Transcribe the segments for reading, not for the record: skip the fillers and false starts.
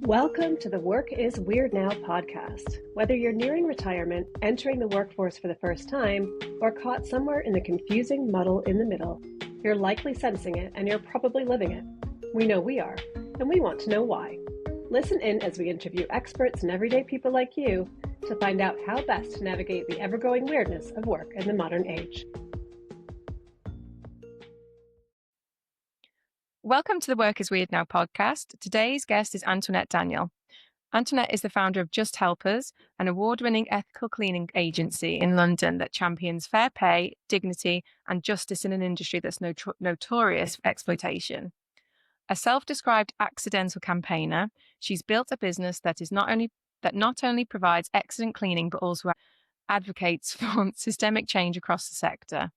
Welcome to the Work is Weird Now podcast. Whether you're nearing retirement, entering the workforce for the first time, or caught somewhere in the confusing muddle in the middle, you're likely sensing it and you're probably living it. We know we are, and we want to know why. Listen in as we interview experts and everyday people like you to find out how best to navigate the ever-growing weirdness of work in the modern age. Welcome to the Work is Weird Now podcast. Today's guest is Antoinette Daniel. Antoinette is the founder of Just Helpers, an award-winning ethical cleaning agency in London that champions fair pay, dignity, and justice in an industry that's notorious for exploitation. A self-described accidental campaigner, she's built a business that not only provides excellent cleaning but also advocates for systemic change across the sector.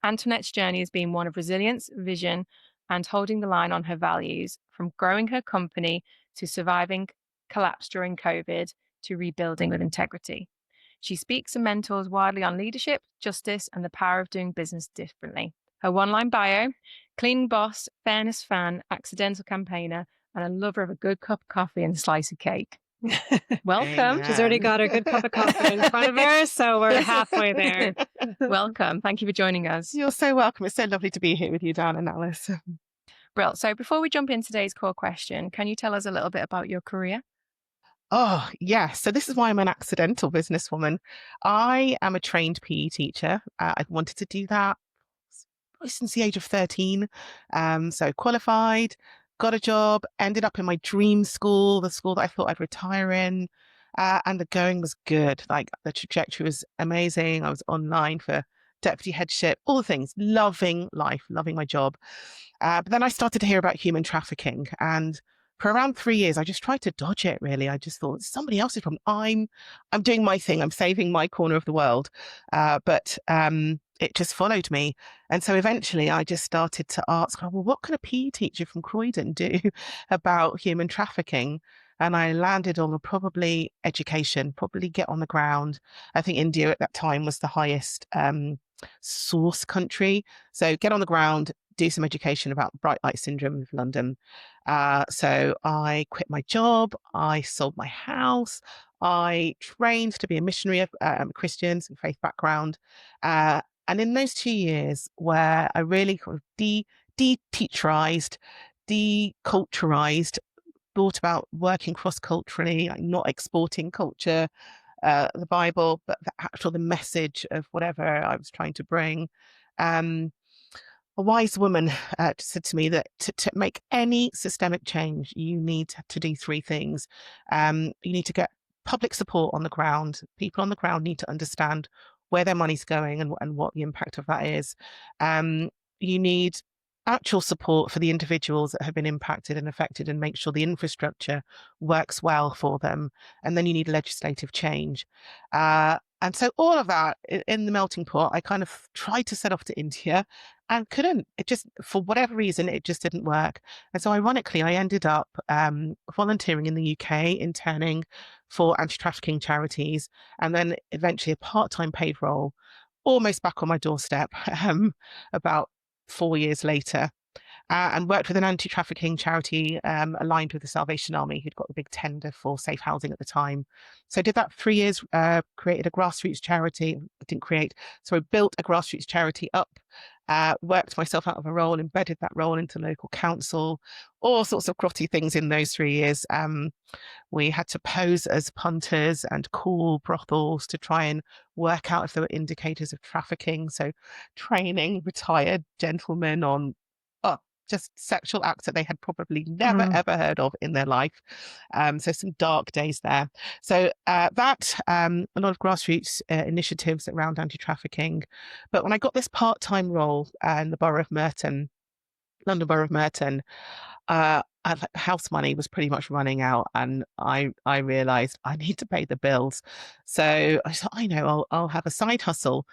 Antoinette's journey has been one of resilience, vision, and holding the line on her values, from growing her company to surviving collapse during COVID to rebuilding with integrity. She speaks and mentors widely on leadership, justice, and the power of doing business differently. Her one-line bio: clean boss, fairness fan, accidental campaigner, and a lover of a good cup of coffee and a slice of cake. Welcome. Amen. She's already got her good cup of coffee in front of her, so we're halfway there. Welcome. Thank you for joining us. You're so welcome. It's so lovely to be here with you, Dan and Alice. Brill. So before we jump into today's core question, can you tell us a little bit about your career? Oh, yes. So this is why I'm an accidental businesswoman. I am a trained PE teacher. I've wanted to do that since the age of 13. So qualified, got a job, ended up in my dream school, the school that I thought I'd retire in. And the going was good. Like, the trajectory was amazing. I was online for deputy headship, all the things, loving life, loving my job. But then I started to hear about human trafficking, and for around 3 years, I just tried to dodge it. Really, I just thought, it's somebody else's problem. I'm doing my thing. I'm saving my corner of the world. But it just followed me, and so eventually, I just started to ask, well, what can a PE teacher from Croydon do about human trafficking? And I landed on probably education, probably get on the ground. I think India at that time was the highest source country. So get on the ground, do some education about bright light syndrome of London. So I quit my job. I sold my house. I trained to be a missionary of Christians and faith background. And in those 2 years where I really kind of de-teacherized, deculturized, thought about working cross-culturally, like not exporting culture, the Bible, but the message of whatever I was trying to bring. A wise woman said to me that to make any systemic change, you need to do three things. You need to get public support on the ground. People on the ground need to understand where their money's going and what the impact of that is. You need actual support for the individuals that have been impacted and affected, and make sure the infrastructure works well for them. And then you need legislative change. And so all of that in the melting pot, I kind of tried to set off to India and couldn't. It just, for whatever reason, it just didn't work. And so ironically, I ended up volunteering in the UK, interning for anti-trafficking charities, and then eventually a part-time paid role, almost back on my doorstep about 4 years later, and worked with an anti-trafficking charity aligned with the Salvation Army, who'd got the big tender for safe housing at the time. So I did that 3 years, created a grassroots charity. I built a grassroots charity up, worked myself out of a role, embedded that role into local council, all sorts of crotty things in those 3 years. We had to pose as punters and call brothels to try and work out if there were indicators of trafficking. So training retired gentlemen on just sexual acts that they had probably never, ever heard of in their life. So some dark days there. So a lot of grassroots initiatives around anti-trafficking. But when I got this part-time role in the Borough of Merton, London Borough of Merton, house money was pretty much running out, and I realised I need to pay the bills. So I thought, I know, I'll have a side hustle.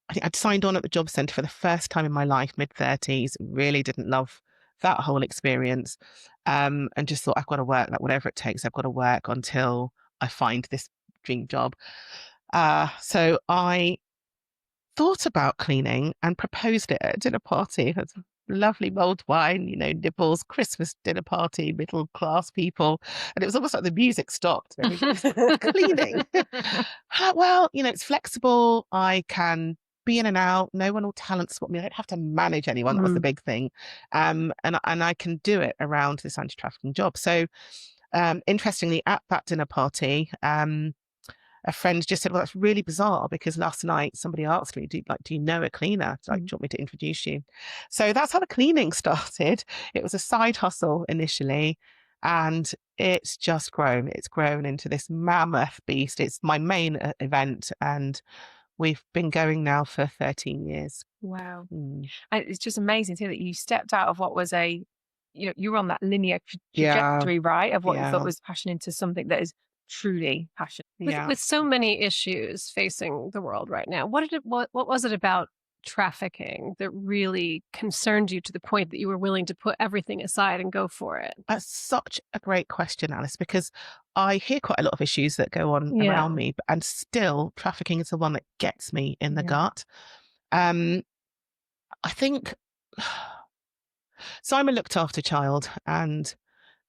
I think I'd signed on at the job centre for the first time in my life, mid-30s, really didn't love that whole experience, and just thought, I've got to work, like whatever it takes, I've got to work until I find this dream job. So I thought about cleaning and proposed it at a dinner party. lovely mulled wine, nibbles, Christmas dinner party, middle class people. And it was almost like the music stopped and everybody's cleaning. Well, it's flexible. I can be in and out. No one will talent spot me. I don't have to manage anyone. That was the big thing. And I can do it around this anti-trafficking job. So interestingly, at that dinner party, a friend just said, well, that's really bizarre because last night somebody asked me, do you know a cleaner? Do you want me to introduce you? So that's how the cleaning started. It was a side hustle initially, and it's just grown. It's grown into this mammoth beast. It's my main event, and we've been going now for 13 years. Wow. It's just amazing to hear that you stepped out of what was you were on that linear trajectory, right? Of what you thought was passion into something that is truly passion. With so many issues facing the world right now, what was it about trafficking that really concerned you to the point that you were willing to put everything aside and go for it? That's such a great question, Alice, because I hear quite a lot of issues that go on around me, and still trafficking is the one that gets me in the gut. I think so. I'm a looked after child, and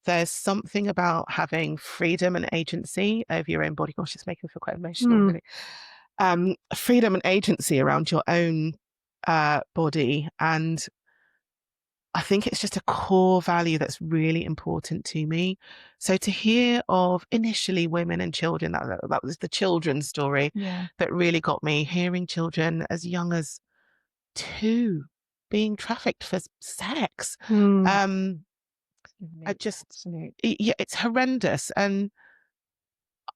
there's something about having freedom and agency over your own body. Gosh, it's making me feel quite emotional, really. Freedom and agency around your own body. And I think it's just a core value that's really important to me. So to hear of initially women and children, that was the children's story that really got me. Hearing children as young as 2 being trafficked for sex. It's horrendous. And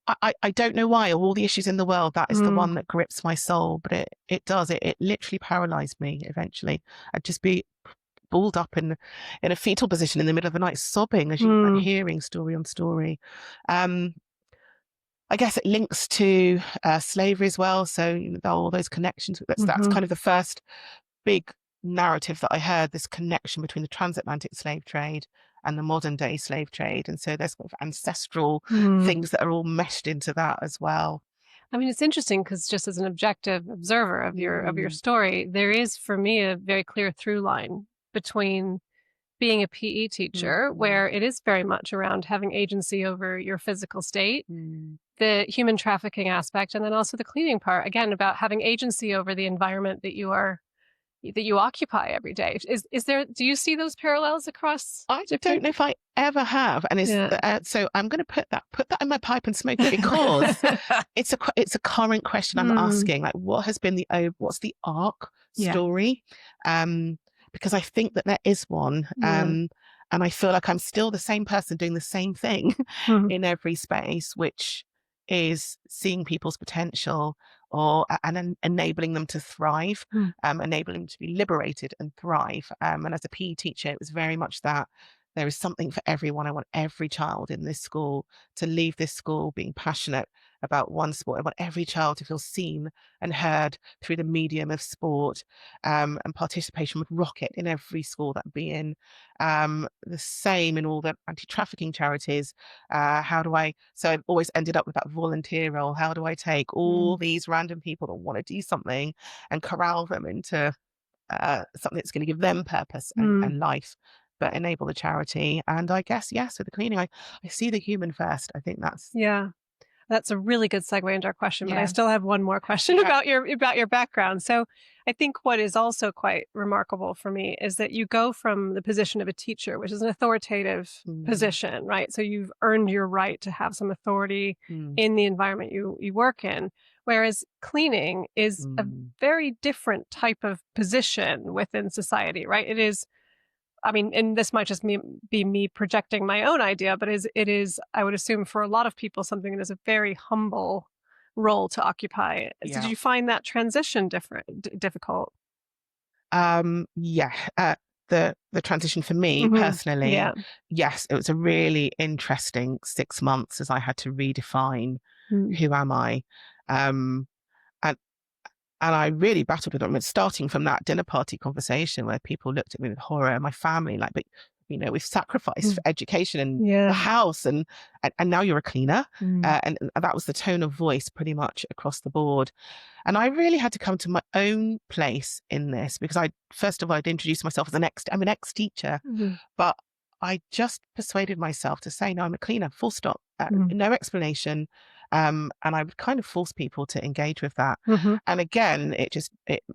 I don't know why, of all the issues in the world, that is the one that grips my soul. But it does. It literally paralyzed me eventually. I'd just be balled up in a fetal position in the middle of the night, sobbing as you're hearing story on story. I guess it links to slavery as well. So all those connections. That's kind of the first big narrative that I heard, this connection between the transatlantic slave trade and the modern day slave trade. And so there's sort of ancestral things that are all meshed into that as well. I mean, it's interesting because just as an objective observer of your story, there is for me a very clear through line between being a PE teacher, where it is very much around having agency over your physical state, the human trafficking aspect, and then also the cleaning part, again, about having agency over the environment that you occupy every day. Do you see those parallels across? I don't know if I ever have, and so I'm going to put that in my pipe and smoke it, because it's a current question I'm asking. Like, what's the arc story? Because I think that there is one, and I feel like I'm still the same person doing the same thing in every space, which is seeing people's potential and enabling them to thrive, enabling them to be liberated and thrive. And as a PE teacher, it was very much that there is something for everyone. I want every child in this school to leave this school being passionate about one sport. I want every child to feel seen and heard through the medium of sport, and participation would rocket in every school that I'd be in. The same in all the anti-trafficking charities. So I've always ended up with that volunteer role. How do I take all these random people that want to do something and corral them into something that's going to give them purpose and life, but enable the charity? And I guess, yes, with the cleaning, I see the human first. I think that's a really good segue into our question, but I still have one more question about your background. So I think what is also quite remarkable for me is that you go from the position of a teacher, which is an authoritative position, right? So you've earned your right to have some authority in the environment you work in, whereas cleaning is a very different type of position within society, right? It is, I mean, and this might just be me projecting my own idea, but it is, I would assume, for a lot of people, something that is a very humble role to occupy. Did you find that transition difficult? The transition for me personally, yes, it was a really interesting 6 months as I had to redefine who am I. And I really battled with it. I mean, starting from that dinner party conversation where people looked at me with horror, my family, like, but we've sacrificed for education and Yeah. the house, and now you're a cleaner. Mm. And that was the tone of voice pretty much across the board. And I really had to come to my own place in this, because first of all, I'd introduced myself as I'm an ex-teacher, but I just persuaded myself to say, no, I'm a cleaner, full stop, no explanation. And I would kind of force people to engage with that. And again, it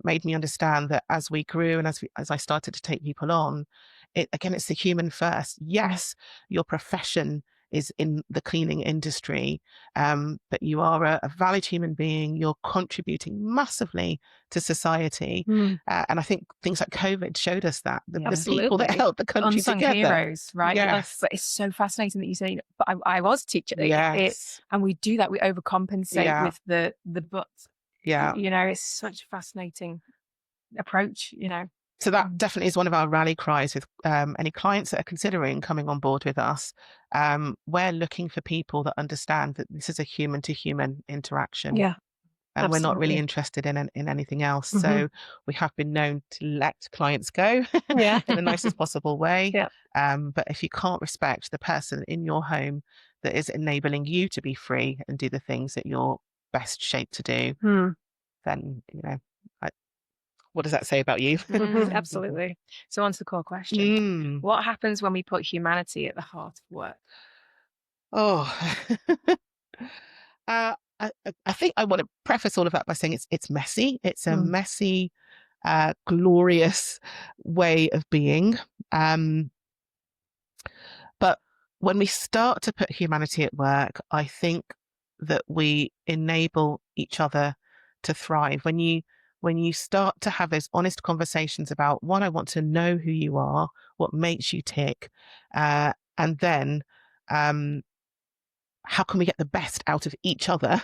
made me understand that as we grew and as I started to take people on, it's the human first. Yes, your profession is in the cleaning industry, but you are a valid human being. You're contributing massively to society. And I think things like COVID showed us that. The people that held the country Unsung together. heroes, right? Yes. But it's so fascinating that you say, but I was a teacher. Yes. And we do that. We overcompensate with the but. Yeah. It's such a fascinating approach, So that definitely is one of our rally cries with any clients that are considering coming on board with us. We're looking for people that understand that this is a human to human interaction. Yeah. And absolutely. we're not really interested in anything else. So we have been known to let clients go Yeah. in the nicest possible way. Yeah. But if you can't respect the person in your home that is enabling you to be free and do the things that you're best shaped to do, then, what does that say about you? Absolutely. So on to the core question. What happens when we put humanity at the heart of work? I think I want to preface all of that by saying it's messy. It's a messy, glorious way of being. But when we start to put humanity at work, I think that we enable each other to thrive. When you start to have those honest conversations about, one, I want to know who you are, what makes you tick, and then how can we get the best out of each other?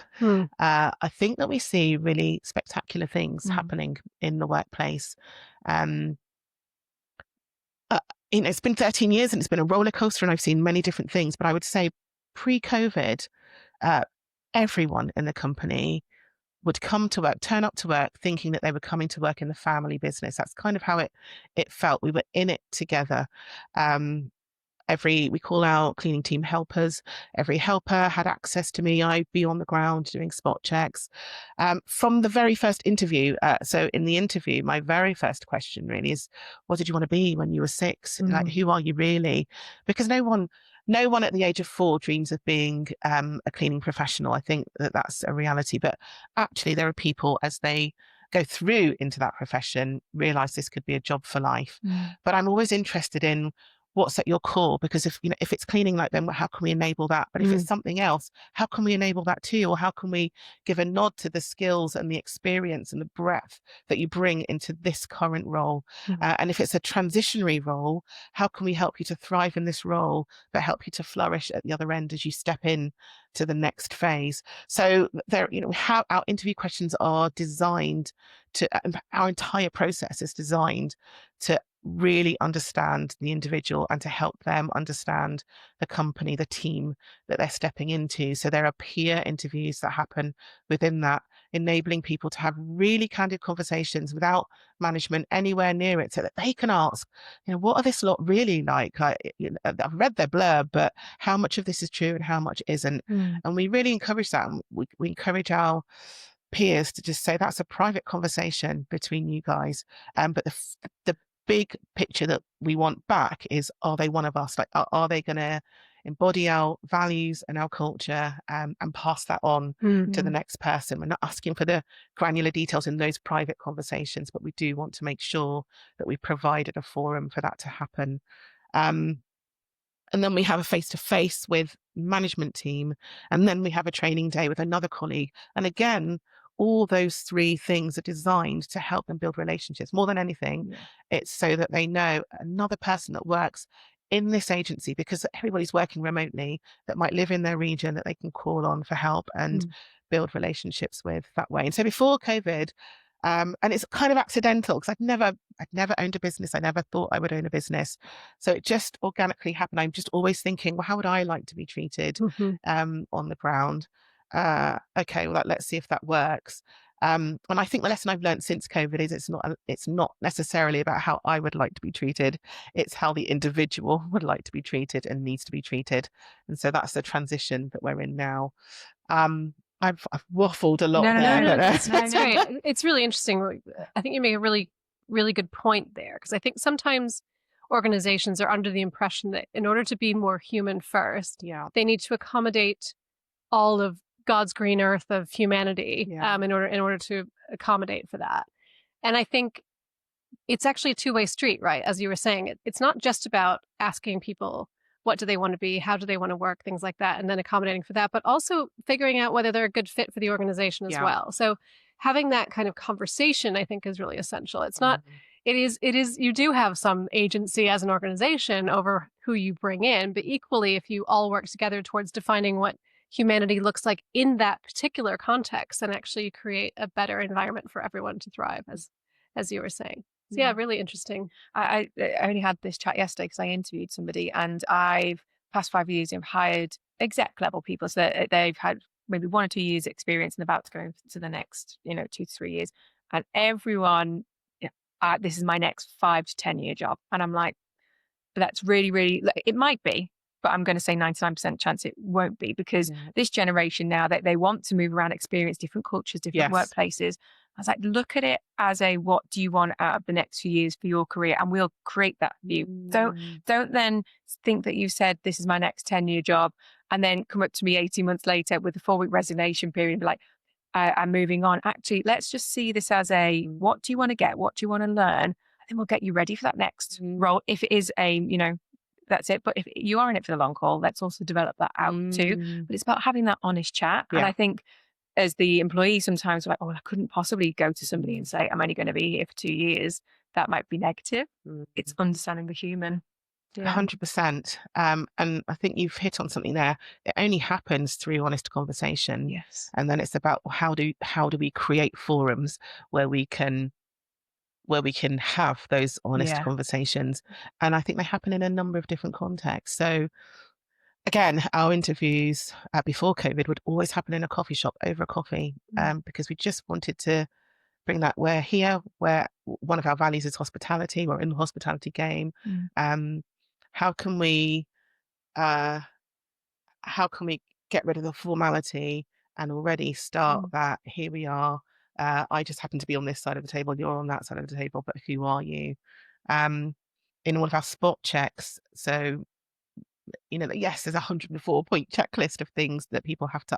I think that we see really spectacular things happening in the workplace. It's been 13 years and it's been a roller coaster, and I've seen many different things, but I would say pre-COVID, everyone in the company would come to work, turn up to work thinking that they were coming to work in the family business. That's kind of how it felt. We were in it together. We call our cleaning team helpers. Every helper had access to me. I'd be on the ground doing spot checks. From the very first interview, so in the interview, my very first question really is, what did you want to be when you were 6? Like, who are you really? Because no one at the age of 4 dreams of being a cleaning professional. I think that's a reality. But actually, there are people, as they go through into that profession, realize this could be a job for life. But I'm always interested in what's at your core, because if it's cleaning, like, then how can we enable that? But if it's something else, how can we enable that too? Or how can we give a nod to the skills and the experience and the breadth that you bring into this current role? And if it's a transitionary role, how can we help you to thrive in this role, but help you to flourish at the other end as you step in to the next phase? So there, how our interview questions are designed to, our entire process is designed to really understand the individual and to help them understand the company, the team that they're stepping into. So there are peer interviews that happen within that, enabling people to have really candid conversations without management anywhere near it, so that they can ask, what are this lot really like? I've read their blurb, but how much of this is true and how much isn't? And we really encourage that. We encourage our peers to just say, that's a private conversation between you guys. But the big picture that we want back is, are they one of us? Like, are they going to embody our values and our culture, and pass that on to the next person? We're not asking for the granular details in those private conversations, but we do want to make sure that we provided a forum for that to happen. And then we have a face-to-face with management team, and then we have a training day with another colleague. And again, all those 3 things are designed to help them build relationships. More than anything, it's so that they know another person that works in this agency, because everybody's working remotely, that might live in their region, that they can call on for help and build relationships with that way. And so before COVID, and it's kind of accidental, because I'd never owned a business. I never thought I would own a business. So it just organically happened. I'm just always thinking, well, how would I like to be treated on the ground? Okay, well, let's see if that works. And I think the lesson I've learned since COVID is it's not necessarily about how I would like to be treated. It's how the individual would like to be treated and needs to be treated. And so that's the transition that we're in now. I've waffled a lot there. No, That's great. It's really interesting. I think you make a really, really good point there, because I think sometimes organizations are under the impression that in order to be more human first, they need to accommodate all of God's green earth of humanity in order to accommodate for that. And I think it's actually a two-way street, right? As you were saying, it's not just about asking people what do they want to be, how do they want to work, things like that, and then accommodating for that, but also figuring out whether they're a good fit for the organization as well. So having that kind of conversation, I think, is really essential. It's not, it is, you do have some agency as an organization over who you bring in, but equally, if you all work together towards defining what humanity looks like in that particular context, then actually create a better environment for everyone to thrive, as you were saying. So yeah, really interesting. I only had this chat yesterday because I interviewed somebody, and I've past 5 years I've hired exec level people, so that they've had maybe 1 or 2 years experience and about to go to the next 2 to 3 years, and everyone, this is my next 5 to 10 year job, and I'm like, that's really, really, it might be, but I'm going to say 99% chance it won't be, because this generation now, that they want to move around, experience different cultures, different workplaces. I was like, look at it as a, what do you want out of the next few years for your career? And we'll create that for you. Don't then think that you said, this is my next 10-year job, and then come up to me 18 months later with a 4-week resignation period and be like, I'm moving on. Actually, let's just see this as a, what do you want to get? What do you want to learn? And then we'll get you ready for that next role. If it is a, that's it. But if you are in it for the long haul, let's also develop that out too. But it's about having that honest chat. And I think as the employee, sometimes we're like, oh, I couldn't possibly go to somebody and say, I'm only going to be here for 2 years. That might be negative. It's understanding the human. 100%. And I think you've hit on something there. It only happens through honest conversation. Yes. And then it's about how do we create forums where we can have those honest conversations. And I think they happen in a number of different contexts. So again, our interviews before COVID would always happen in a coffee shop over a coffee, because we just wanted to bring that. We're here, where one of our values is hospitality. We're in the hospitality game. How can we get rid of the formality and already start that? Here we are. I just happen to be on this side of the table. You're on that side of the table, but who are you? In all of our spot checks. So, yes, there's a 104-point checklist of things that people have to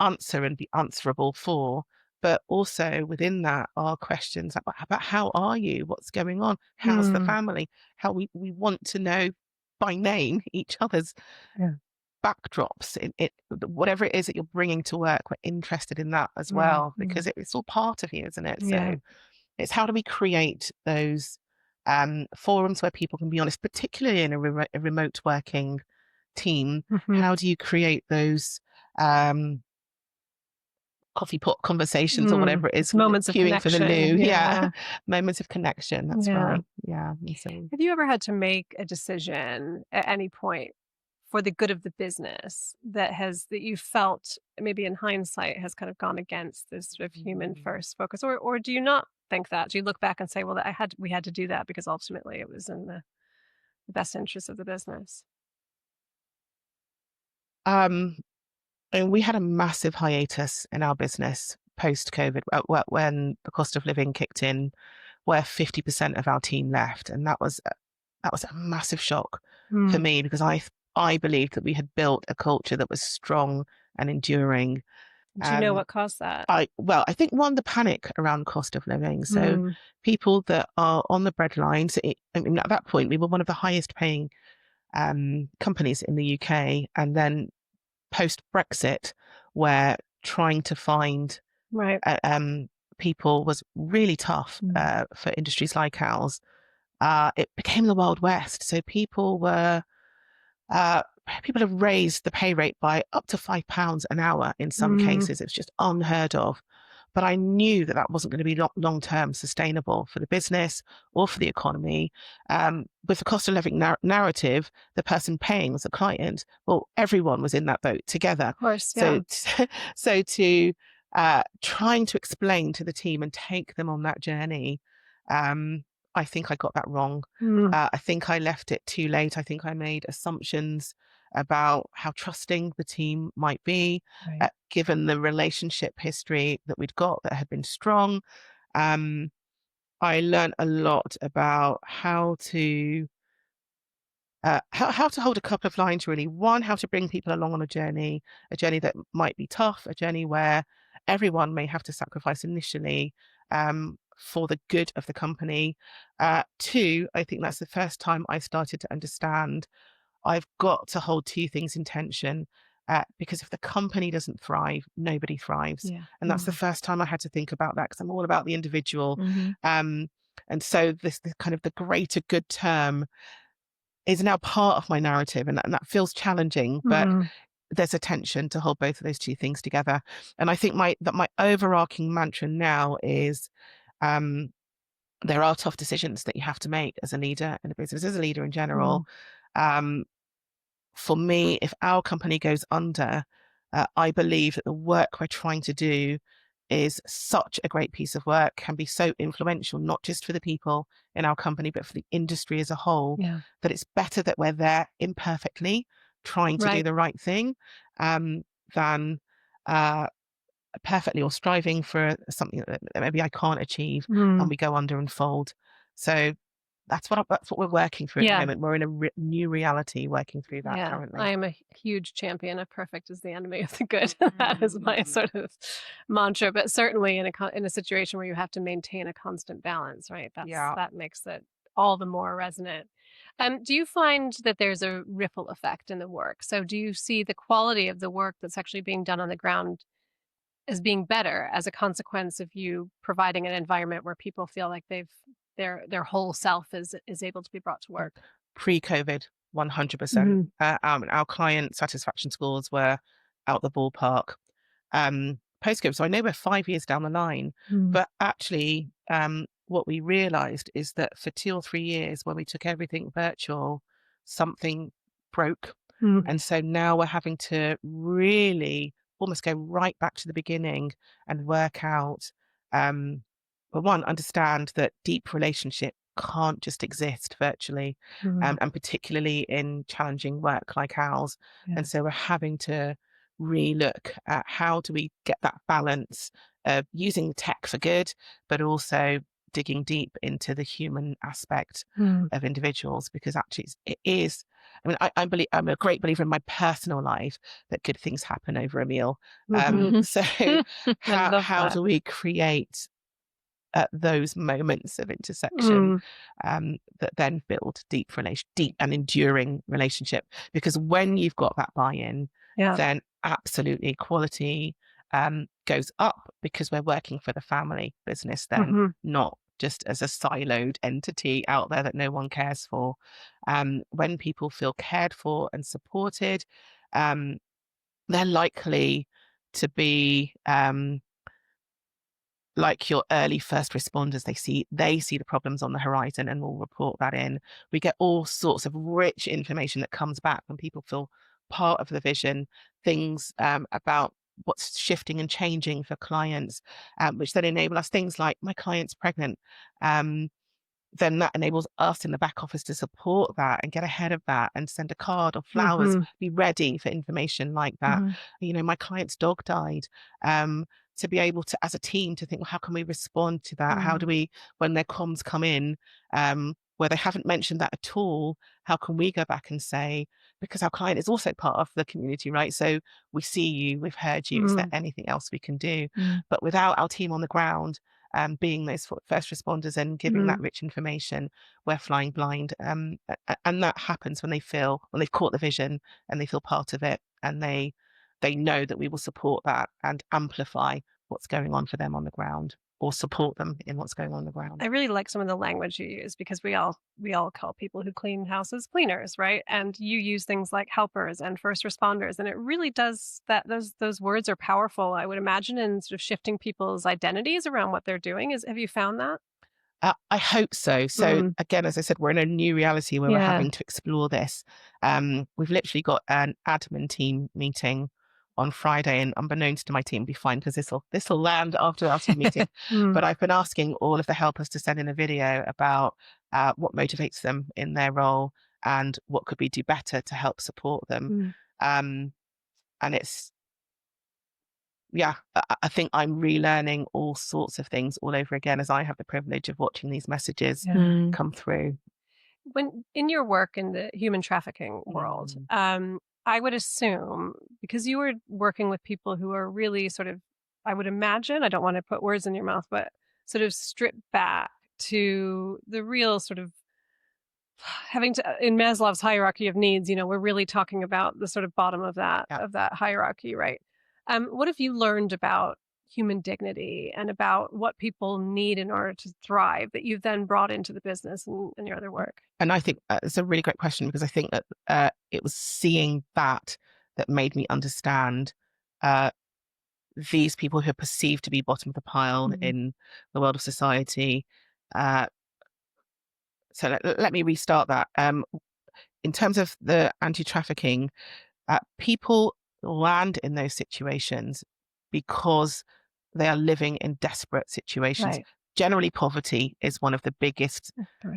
answer and be answerable for. But also within that are questions about how are you? What's going on? How's the family? How we want to know by name each other's backdrops. Whatever it is that you're bringing to work, we're interested in that as well, because it's all part of you, isn't it? So it's how do we create those forums where people can be honest, particularly in a remote working team. How do you create those coffee pot conversations or whatever it is, moments of connection for the new moments of connection, that's right. So, have you ever had to make a decision at any point for the good of the business that you felt maybe in hindsight has kind of gone against this sort of human first focus, or do you not think that? Do you look back and say, well, we had to do that because ultimately it was in the best interest of the business? And we had a massive hiatus in our business post-COVID when the cost of living kicked in, where 50% of our team left, and that was a massive shock for me, because I believed that we had built a culture that was strong and enduring. Do you know what caused that? I think the panic around cost of living. So people that are on the breadlines, at that point, we were one of the highest paying companies in the UK. And then post-Brexit, where trying to find people was really tough for industries like ours. It became the Wild West. So people have raised the pay rate by up to £5 an hour in some cases. It's just unheard of. But I knew that wasn't going to be long-term sustainable for the business or for the economy. With the cost of living narrative, the person paying was the client. Well, everyone was in that boat together. Of course, So to trying to explain to the team and take them on that journey, I think I got that wrong. I think I left it too late. I think I made assumptions about how trusting the team might be, Right. given the relationship history that we'd got that had been strong. I learned a lot about how to hold a couple of lines, really. One, how to bring people along on a journey that might be tough, a journey where everyone may have to sacrifice initially for the good of the company. Two, I think that's the first time I started to understand I've got to hold two things in tension. Because if the company doesn't thrive, nobody thrives. Yeah. And that's the first time I had to think about that, because I'm all about the individual. Mm-hmm. And so this kind of the greater good term is now part of my narrative, and that feels challenging, but there's a tension to hold both of those two things together. And I think my overarching mantra now is there are tough decisions that you have to make as a leader in a business, as a leader in general. For me, if our company goes under, I believe that the work we're trying to do is such a great piece of work, can be so influential, not just for the people in our company, but for the industry as a whole, that it's better that we're there imperfectly, trying to do the right thing, than perfectly or striving for something that maybe I can't achieve and we go under and fold. So that's what we're working through at the moment. We're in a new reality working through that currently. I am a huge champion of perfect is the enemy of the good. That is my sort of mantra. But certainly in a situation where you have to maintain a constant balance, right? That makes it all the more resonant. Do you find that there's a ripple effect in the work? So do you see the quality of the work that's actually being done on the ground as being better as a consequence of you providing an environment where people feel like their whole self is able to be brought to work? Pre-COVID, 100%. Our client satisfaction scores were out the ballpark. Post-COVID, so I know we're 5 years down the line, but actually what we realized is that for 2 or 3 years when we took everything virtual, something broke. And so now we're having to really almost go right back to the beginning and work out, well, one, understand that deep relationship can't just exist virtually, and particularly in challenging work like ours. And so we're having to relook at how do we get that balance of using tech for good, but also digging deep into the human aspect of individuals, because actually it is. I mean, I'm a great believer in my personal life that good things happen over a meal. So how do we create those moments of intersection that then build deep and enduring relationship? Because when you've got that buy-in, then absolutely quality goes up, because we're working for the family business then, not just as a siloed entity out there that no one cares for. When people feel cared for and supported, they're likely to be like your early first responders. They see the problems on the horizon and will report that in. We get all sorts of rich information that comes back when people feel part of the vision, things about what's shifting and changing for clients, which then enable us things like, my client's pregnant. Then that enables us in the back office to support that and get ahead of that and send a card or flowers, be ready for information like that. My client's dog died. To be able to, as a team, to think, well, how can we respond to that? How do we, when their comms come in, where they haven't mentioned that at all, how can we go back and say, because our client is also part of the community, right? So we see you, we've heard you, is there anything else we can do? But without our team on the ground, being those first responders and giving that rich information, we're flying blind. And that happens when they've caught the vision and they feel part of it, and they know that we will support that and amplify what's going on for them on the ground, or support them in what's going on the ground. I really like some of the language you use, because we all call people who clean houses cleaners, right? And you use things like helpers and first responders, and it really does that. Those words are powerful, I would imagine, in sort of shifting people's identities around what they're doing. Have you found that? I hope so. So again, as I said, we're in a new reality where we're having to explore this. We've literally got an admin team meeting on Friday, and unbeknownst to my team, be fine because this will land after our team meeting. But I've been asking all of the helpers to send in a video about what motivates them in their role and what could we do better to help support them. And it's, yeah, I think I'm relearning all sorts of things all over again as I have the privilege of watching these messages come through. When in your work in the human trafficking world, I would assume, because you were working with people who are really sort of, I would imagine, I don't want to put words in your mouth, but sort of stripped back to the real sort of having to, in Maslow's hierarchy of needs, we're really talking about the sort of bottom of that hierarchy, right? What have you learned about human dignity and about what people need in order to thrive that you've then brought into the business and your other work? And I think it's a really great question, because I think that it was seeing that made me understand these people who are perceived to be bottom of the pile in the world of society. So let me restart that. In terms of the anti-trafficking, people land in those situations because they are living in desperate situations. Right. Generally, poverty is one of the biggest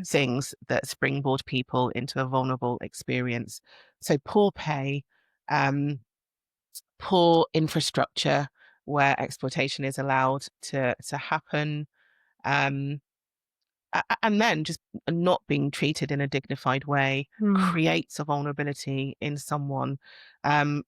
things that springboard people into a vulnerable experience. So poor pay, poor infrastructure where exploitation is allowed to happen, and then just not being treated in a dignified way creates a vulnerability in someone. And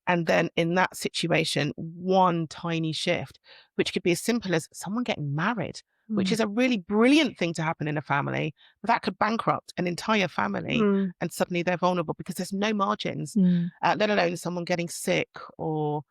then in that situation, one tiny shift, which could be as simple as someone getting married, which is a really brilliant thing to happen in a family, but that could bankrupt an entire family, and suddenly they're vulnerable because there's no margins, let alone someone getting sick, or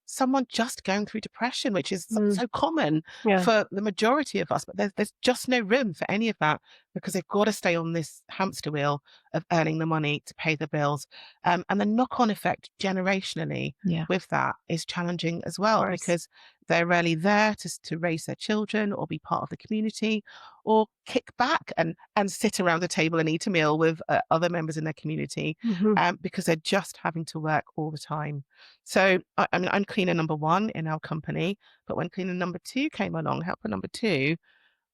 someone just going through depression, which is so common for the majority of us, but there's just no room for any of that because they've got to stay on this hamster wheel of earning the money to pay the bills. And the knock-on effect generationally with that is challenging as well, because they're rarely there to raise their children or be part of the community or kick back and sit around the table and eat a meal with other members in their community, because they're just having to work all the time. So I mean, I'm cleaner number one in our company, but when cleaner number two came along, helper number two,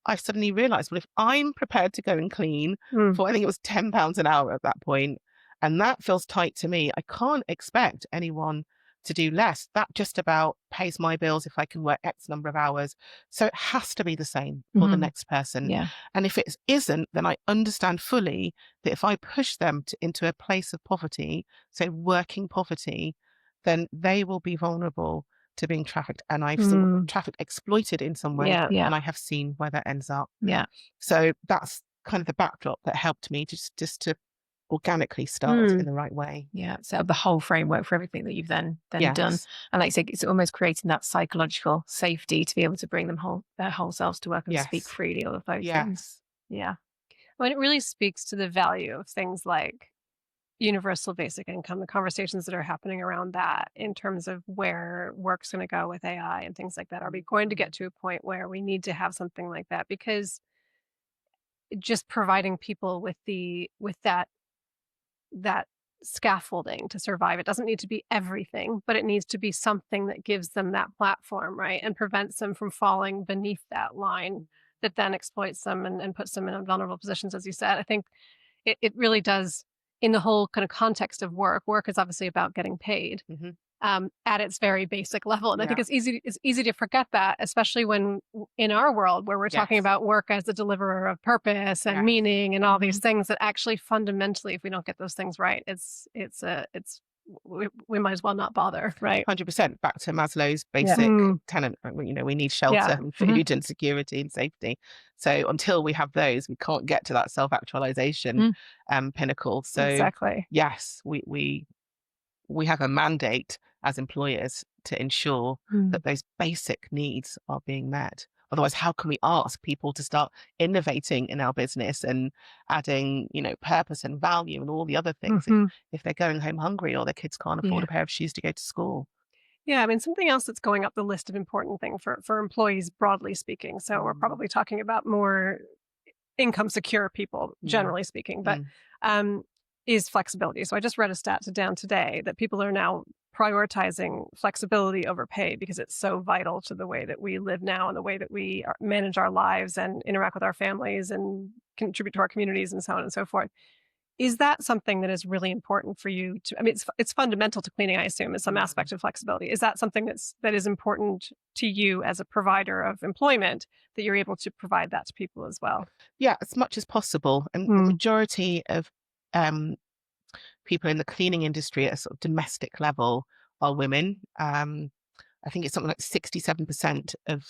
I suddenly realized, well, if I'm prepared to go and clean for, I think it was £10 an hour at that point, and that feels tight to me, I can't expect anyone to do less. That just about pays my bills if I can work X number of hours. So it has to be the same for the next person. And if it isn't, then I understand fully that if I push them into a place of poverty, so working poverty, then they will be vulnerable to being trafficked. And I've seen trafficked, exploited in some way, and I have seen where that ends up. So that's kind of the backdrop that helped me just to organically start in the right way. Set up the whole framework for everything that you've then done. And like I say, it's almost creating that psychological safety to be able to bring them their whole selves to work and speak freely, all of those things. Well, it really speaks to the value of things like universal basic income, the conversations that are happening around that in terms of where work's going to go with AI and things like that. Are we going to get to a point where we need to have something like that? Because just providing people with that scaffolding to survive, it doesn't need to be everything, but it needs to be something that gives them that platform, right? And prevents them from falling beneath that line that then exploits them and puts them in vulnerable positions, as you said. I think it really does, in the whole kind of context of work is obviously about getting paid at its very basic level. And I think it's easy to forget that, especially when in our world where we're talking about work as the deliverer of purpose and meaning and all these things that actually fundamentally, if we don't get those things right, we might as well not bother, right? 100%. Back to Maslow's basic tenet. We need shelter and food and security and safety. So until we have those, we can't get to that self-actualization pinnacle. So yes, we have a mandate as employers to ensure that those basic needs are being met. Otherwise, how can we ask people to start innovating in our business and adding, purpose and value and all the other things if they're going home hungry or their kids can't afford a pair of shoes to go to school? Yeah, I mean, something else that's going up the list of important things for employees, broadly speaking. So we're probably talking about more income secure people, generally speaking. But is flexibility. So I just read a stat down today that people are now prioritizing flexibility over pay because it's so vital to the way that we live now and the way that we manage our lives and interact with our families and contribute to our communities and so on and so forth. Is that something that is really important for you to, I mean, it's fundamental to cleaning, I assume, is some aspect of flexibility. Is that something that is important to you as a provider of employment, that you're able to provide that to people as well? Yeah, as much as possible. And the majority of people in the cleaning industry at a sort of domestic level are women. I think it's something like 67% of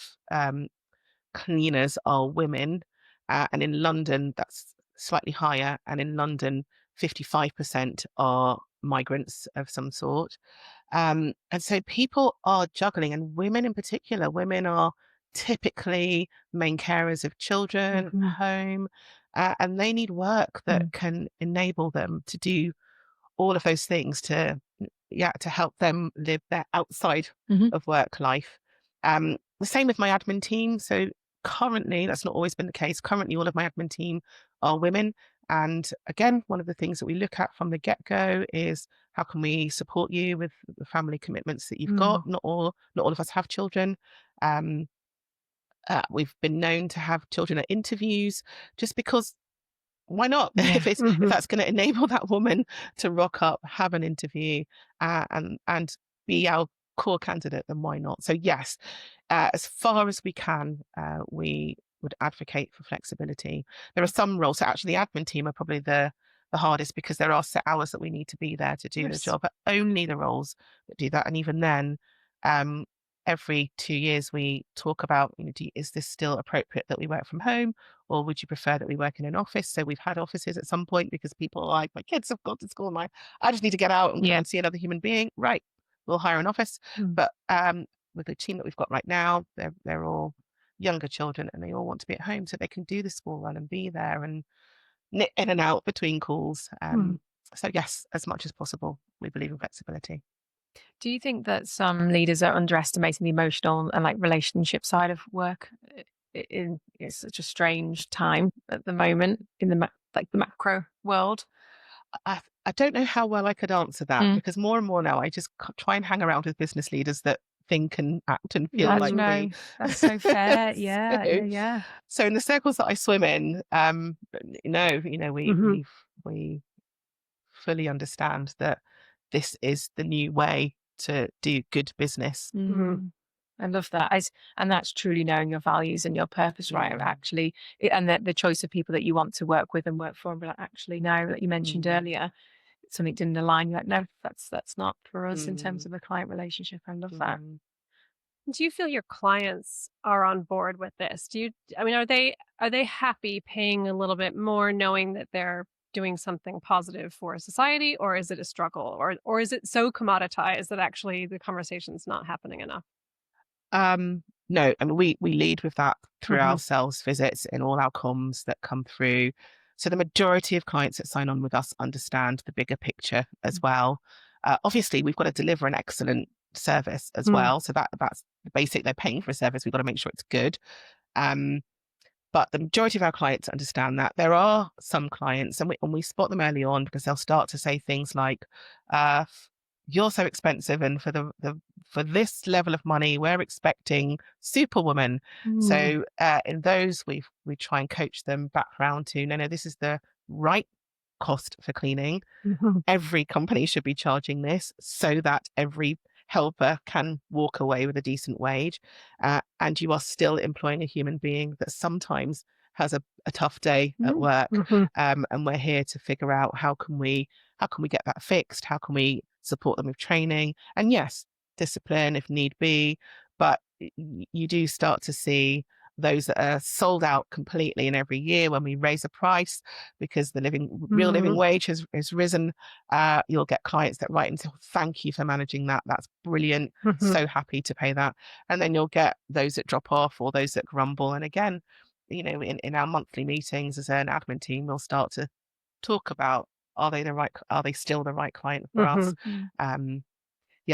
cleaners are women. And in London, that's slightly higher. And in London, 55% are migrants of some sort. And so people are juggling, and women in particular, women are typically main carers of children, home, and they need work that can enable them to do all of those things to help them live their outside of work life. The same with my admin team. So currently, that's not always been the case. Currently, all of my admin team are women. And again, one of the things that we look at from the get-go is how can we support you with the family commitments that you've got? Not all of us have children. We've been known to have children at interviews just because why not? Yeah. If that's going to enable that woman to rock up, have an interview, and be our core candidate, then why not? So yes, as far as we can, we would advocate for flexibility. There are some roles, so actually the admin team are probably the hardest because there are set hours that we need to be there to do the job, but only the roles that do that. And even then, every 2 years we talk about, is this still appropriate that we work from home, or would you prefer that we work in an office? So we've had offices at some point because people are like, my kids have gone to school and I just need to get out and come and see another human being. Right, we'll hire an office. But with the team that we've got right now, they're all younger children and they all want to be at home so they can do the school run and be there and nip in and out between calls. So yes, as much as possible, we believe in flexibility. Do you think that some leaders are underestimating the emotional and relationship side of work? It's such a strange time at the moment in the macro world. I don't know how well I could answer that because more and more now I just try and hang around with business leaders that think and act and feel like me. That's so fair. Yeah. So in the circles that I swim in, we fully understand that this is the new way to do good business. I love that. And that's truly knowing your values and your purpose, right? Actually, and the choice of people that you want to work with and work for. But actually, now that you mentioned earlier, something didn't align. You're like, no, that's not for us in terms of a client relationship. I love that. Do you feel your clients are on board with this? Are they happy paying a little bit more, knowing that they're doing something positive for society, or is it a struggle, or is it so commoditized that actually the conversation's not happening enough? No, I mean we lead with that through our sales visits in all our comms that come through. So the majority of clients that sign on with us understand the bigger picture as well. Obviously, we've got to deliver an excellent service as well. So that's the basic. They're paying for a service. We've got to make sure it's good. But the majority of our clients understand that. There are some clients, and we spot them early on because they'll start to say things like, "You're so expensive, and for this level of money, we're expecting Superwoman." So in those, we try and coach them back around to no, this is the right cost for cleaning. Every company should be charging this so that every helper can walk away with a decent wage, and you are still employing a human being that sometimes has a tough day at work, and we're here to figure out how can we get that fixed, how can we support them with training, and yes, discipline if need be, but you do start to see those that are sold out completely. And every year when we raise a price because the real living wage has risen, you'll get clients that write and say, "Thank you for managing that. That's brilliant. So happy to pay that." And then you'll get those that drop off or those that grumble. And again, in our monthly meetings as an admin team, we'll start to talk about, are they still the right client for us?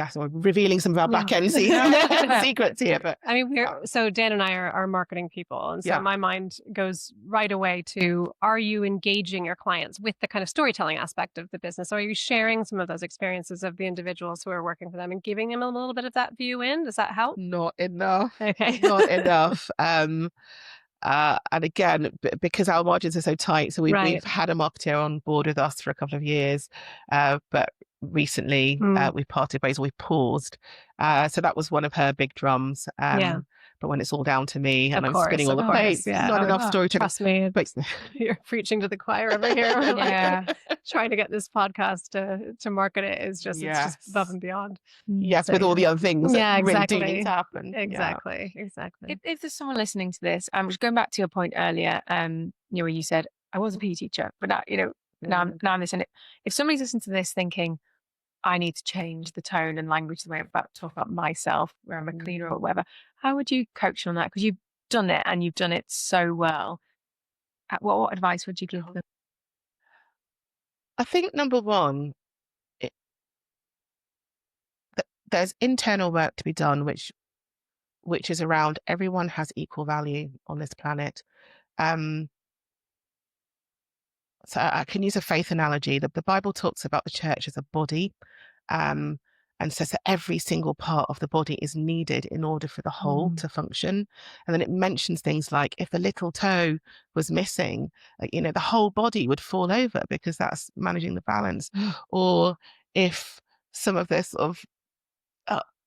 So we're revealing some of our back end secrets here. But I mean, so Dan and I are marketing people. And so my mind goes right away to, are you engaging your clients with the kind of storytelling aspect of the business? Are you sharing some of those experiences of the individuals who are working for them and giving them a little bit of that view in? Does that help? Not enough. Okay. Not enough. And again, because our margins are so tight, so we've had a marketer on board with us for a couple of years, but recently we parted ways, we paused. So that was one of her big drums. But when it's all down to me and I'm spinning all the plates, not enough story to trust me. You're preaching to the choir over here. Trying to get this podcast to market it is just it's just above and beyond. Yes, with all the other things that really do need to happen. Exactly. If there's someone listening to this, I'm just going back to your point earlier, where you said I was a PE teacher, but now now I'm listening. If somebody's listening to this thinking, I need to change the tone and language the way I'm about to talk about myself, where I'm a cleaner or whatever, how would you coach on that? Because you've done it and you've done it so well. What advice would you give them? I think number one, there's internal work to be done, which is around everyone has equal value on this planet. So I can use a faith analogy. The Bible talks about the church as a body, and says that every single part of the body is needed in order for the whole to function. And then it mentions things like if the little toe was missing, the whole body would fall over because that's managing the balance. Or if some of this sort of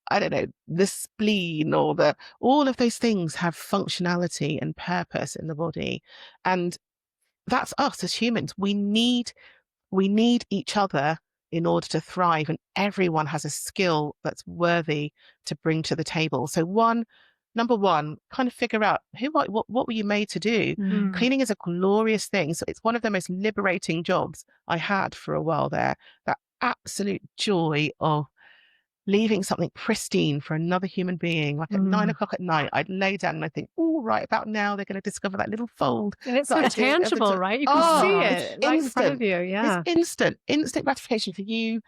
I don't know, the spleen or all of those things have functionality and purpose in the body. And that's us as humans. We need each other in order to thrive, and everyone has a skill that's worthy to bring to the table. So number one, kind of figure out what were you made to do? Cleaning is a glorious thing. So it's one of the most liberating jobs I had for a while there. That absolute joy of leaving something pristine for another human being. Like at 9 o'clock at night, I'd lay down and I think, right about now, they're going to discover that little fold. And it's so tangible, right? You can see it right in front of you. Yeah. It's instant gratification for you,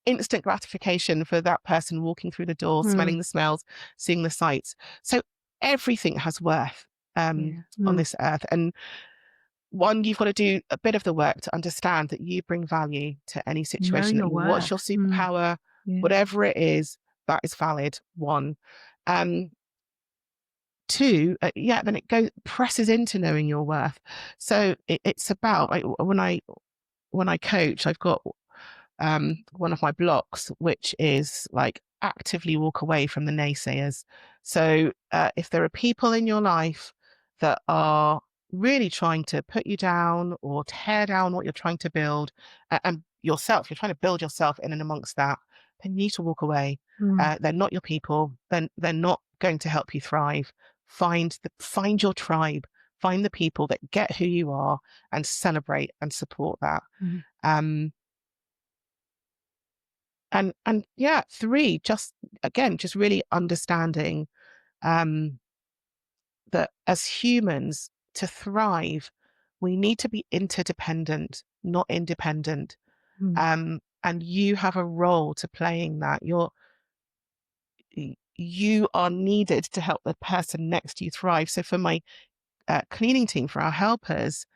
instant gratification for that person walking through the door, smelling the smells, seeing the sights. So everything has worth on this earth. And you've got to do a bit of the work to understand that you bring value to any situation. What's your superpower? Whatever it is, that is valid. One. Two, then it presses into knowing your worth. So it's about, like, when I coach, I've got one of my blocks, which is like actively walk away from the naysayers. So if there are people in your life that are really trying to put you down or tear down what you're trying to build, and you're trying to build yourself in and amongst that, then you need to walk away. They're not your people. They're not going to help you thrive. Find your tribe. Find the people that get who you are and celebrate and support that. And three, just really understanding that as humans, to thrive, we need to be interdependent, not independent. And you have a role to play in that. You are needed to help the person next to you thrive. So for my cleaning team, for our helpers,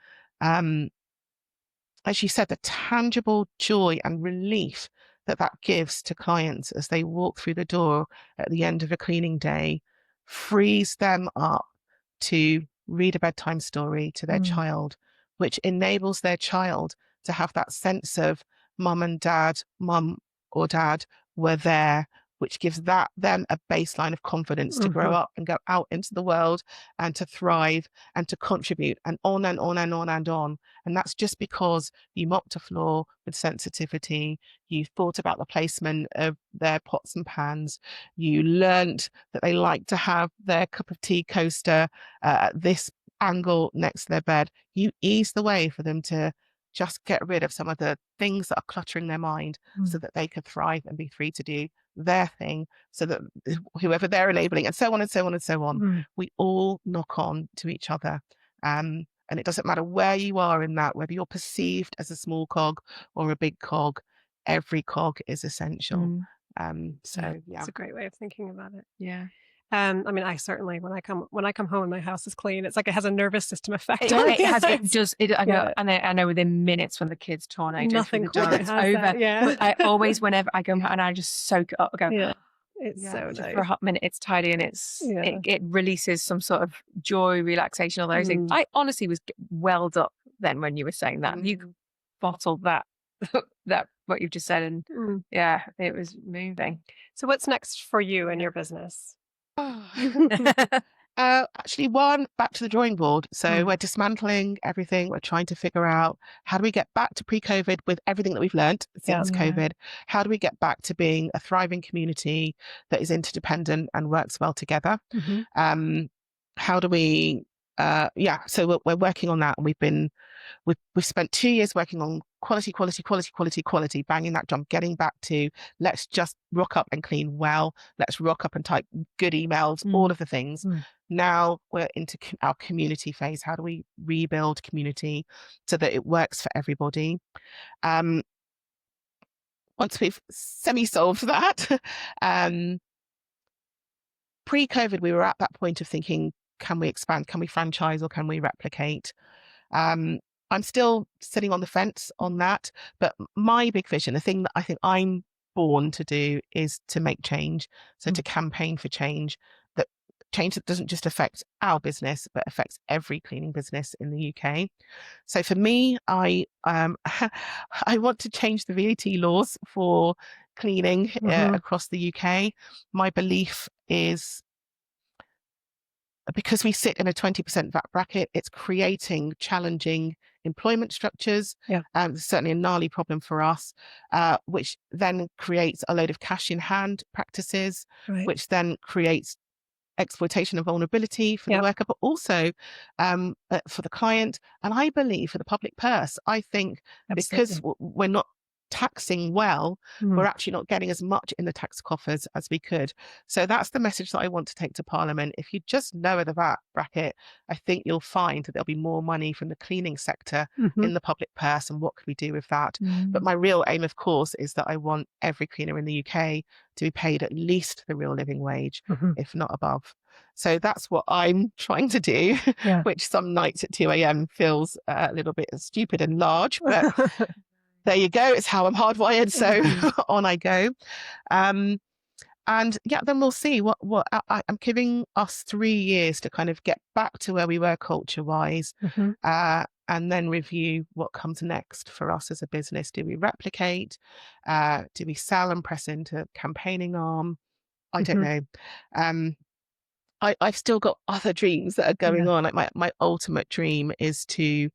as you said, the tangible joy and relief that gives to clients as they walk through the door at the end of a cleaning day frees them up to read a bedtime story to their child, which enables their child to have that sense of mum or dad were there, which gives them a baseline of confidence to grow up and go out into the world and to thrive and to contribute, and on and on and on and on. And that's just because you mopped a floor with sensitivity, you thought about the placement of their pots and pans, you learnt that they like to have their cup of tea coaster at this angle next to their bed. You ease the way for them to just get rid of some of the things that are cluttering their mind so that they could thrive and be free to do their thing, so that whoever they're enabling, and so on and so on and so on, we all knock on to each other. And it doesn't matter where you are in that, whether you're perceived as a small cog or a big cog, every cog is essential. So yeah, it's a great way of thinking about it. Yeah. I mean, I certainly when I come home and my house is clean, it's like it has a nervous system effect. It does. I know within minutes when the kids tornado through the door, it's over. That, yeah. But I always, whenever I go home and I just soak it up, I go, yeah. It's so just nice. for a hot minute, it's tidy and it releases some sort of joy, relaxation, all those things. I honestly was welled up then when you were saying that. You bottled that what you've just said, and yeah, it was moving. So what's next for you and your business? Actually, back to the drawing board. So we're dismantling everything. We're trying to figure out how do we get back to pre-COVID with everything that we've learned since COVID? How do we get back to being a thriving community that is interdependent and works well together? How do we? So we're working on that, and we've spent 2 years working on quality, banging that drum, getting back to let's just rock up and clean well, let's rock up and type good emails, all of the things. Now we're into our community phase. How do we rebuild community so that it works for everybody? Once we've semi-solved that, pre-COVID, we were at that point of thinking, can we expand? Can we franchise or can we replicate? I'm still sitting on the fence on that, but my big vision, the thing that I think I'm born to do, is to make change. So to campaign for change that doesn't just affect our business, but affects every cleaning business in the UK. So for me, I want to change the VAT laws for cleaning across the UK. My belief is, because we sit in a 20% VAT bracket, it's creating challenging employment structures. Certainly a gnarly problem for us, which then creates a load of cash in hand practices, which then creates exploitation and vulnerability for the worker, but also for the client. And I believe for the public purse, I think because we're not taxing well, we're actually not getting as much in the tax coffers as we could. So that's the message that I want to take to Parliament. If you just lower the VAT bracket, I think you'll find that there'll be more money from the cleaning sector in the public purse, and what can we do with that? But my real aim, of course, is that I want every cleaner in the UK to be paid at least the real living wage, if not above. So that's what I'm trying to do, which some nights at 2 a.m. feels a little bit stupid and large, but there you go. It's how I'm hardwired. So on I go. And then we'll see what I'm giving us 3 years to kind of get back to where we were culture-wise, and then review what comes next for us as a business. Do we replicate? Do we sell and press into campaigning arm? I don't know. I've still got other dreams that are going on. Like my ultimate dream is to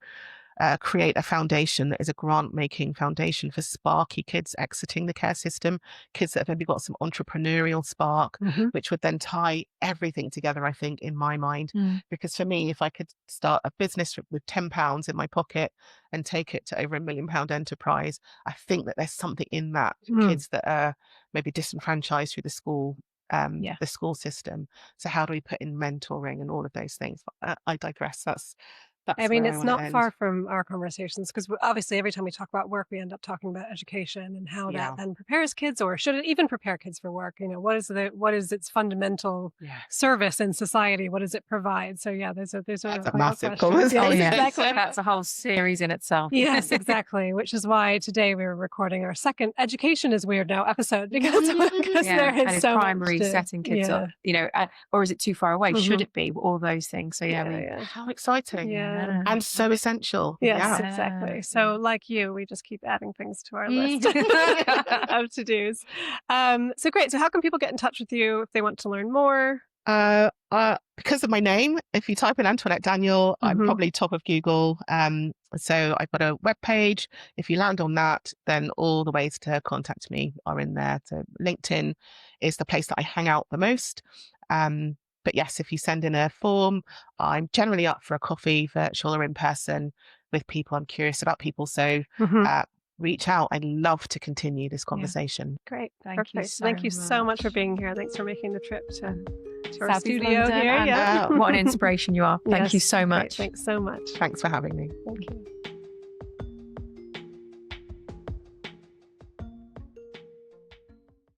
create a foundation that is a grant-making foundation for sparky kids exiting the care system, kids that have maybe got some entrepreneurial spark, which would then tie everything together, I think, in my mind. Because for me, if I could start a business with £10 in my pocket and take it to over £1 million enterprise, I think that there's something in that for kids that are maybe disenfranchised through the school system. So how do we put in mentoring and all of those things? I digress. I mean, it's not far from our conversations, because obviously every time we talk about work, we end up talking about education and how that then prepares kids, or should it even prepare kids for work? You know, what is its fundamental service in society? What does it provide? So there's a massive conversation. Exactly. That's a whole series in itself. Yes, exactly. Which is why today we were recording our second "Education is Weird Now" episode, because there is and so primary much setting kids up, you know, or is it too far away? Should it be? All those things. So how exciting! And so essential. Yes, exactly. So like you, we just keep adding things to our list of to-dos. So great. So how can people get in touch with you if they want to learn more? Because of my name, if you type in Antoinette Daniel, I'm probably top of Google. So I've got a webpage. If you land on that, then all the ways to contact me are in there. So LinkedIn is the place that I hang out the most. But yes, if you send in a form, I'm generally up for a coffee, virtual or in person, with people. I'm curious about people. So reach out. I'd love to continue this conversation. Great. Thank you so much for being here. Thanks for making the trip to our South studio London, here. What an inspiration you are. Thank you so much. Great. Thanks so much. Thanks for having me. Thank you.